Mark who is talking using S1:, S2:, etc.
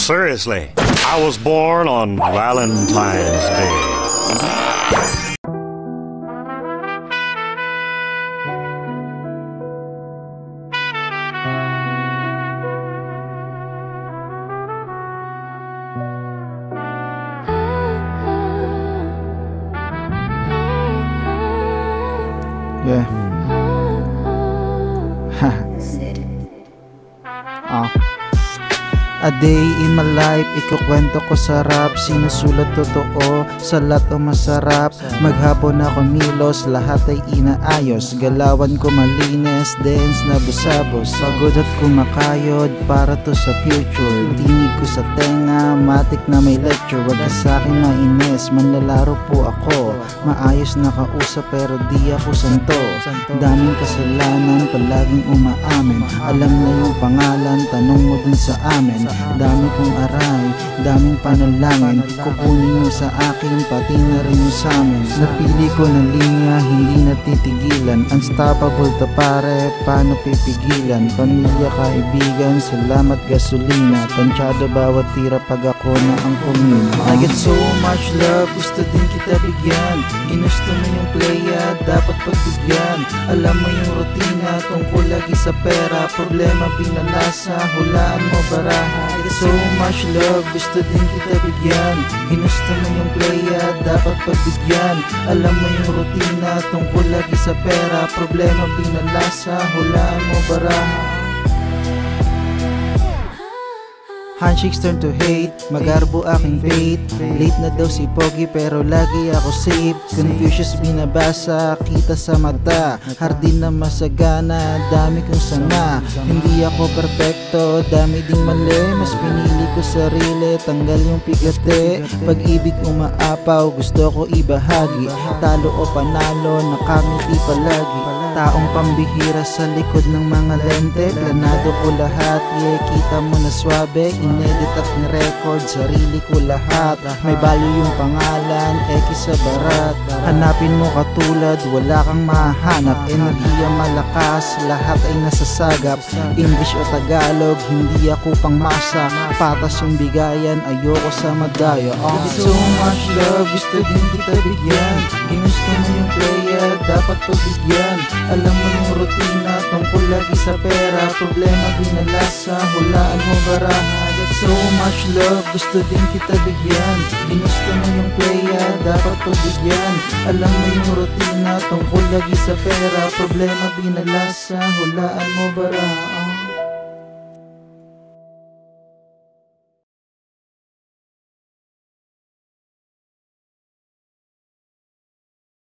S1: Seriously, I was born on Valentine's Day.
S2: Yeah. A day in my life, ikukwento ko sa rap. Sinusulat totoo, salat o masarap. Maghapon ako milos, lahat ay inaayos. Galawan ko malinis, dance na busabos. Pagod at kumakayod, para to sa future. Tinig ko sa tenga, matik na may lecture. Wag ka sa'kin mainis, manlalaro po ako. Maayos na kausap pero di ako santo. Daming kasalanan, palaging umaamin. Alam na yung pangalan, tanong mo dun sa amin. Dami kong aray, daming panalangin. Kukunin mo sa akin, pati na rin yung samin. Napili ko ng linya, hindi natitigilan. Unstoppable to pare, paano pipigilan? Pamilya, kaibigan, salamat gasolina. Tansyado bawat tira pag ako na ang kumina. I get so much love, gusto din kita bigyan. Ginusto mo yung playa, dapat pagbigyan. Alam mo yung rutina, tungkol lagi sa pera. Problema binalasa, hulaan mo baraha. I get so much love, gusto din kita bigyan. Ginusto mo yung playa, dapat pagbigyan. Alam mo yung rutina, tungkol lagi sa pera. Problema binalasa, hulaan mo baraha. Handshakes turn to hate, magarbo aking fate. Late na daw si Pogi pero lagi ako safe. Confucius binabasa, kita sa mata. Hardin na masagana, dami kong sanga. Hindi ako perpekto, dami ding mali. Mas pinili ko sarili, tanggal yung pigate. Pag-ibig umaapaw, gusto ko ibahagi. Talo o panalo, nakangiti palagi. Taong pambihira sa likod ng mga lente. Planado ko lahat, yeah, kita mo na swabe. Inedit at ni-record, sarili ko lahat. May value yung pangalan, X sa barat. Hanapin mo katulad, wala kang mahanap. Enerhiya malakas, lahat ay nasasagap. English o Tagalog, hindi ako pangmasa. Patas yung bigayan, ayoko sa madaya. So much love, gusto din kita bigyan. Ginusto mo yung playa, dapat pagbigyan. Alam mo yung rutina, tungkol lagi sa pera. Problema binalasa, hulaan mo baraha. So much love, gusto din kita bigyan. Ginusto mo yung playa, dapat pagbigyan. Alam mo yung rutina, tungkol lagi sa pera. Problema binalasa, hulaan mo baraha.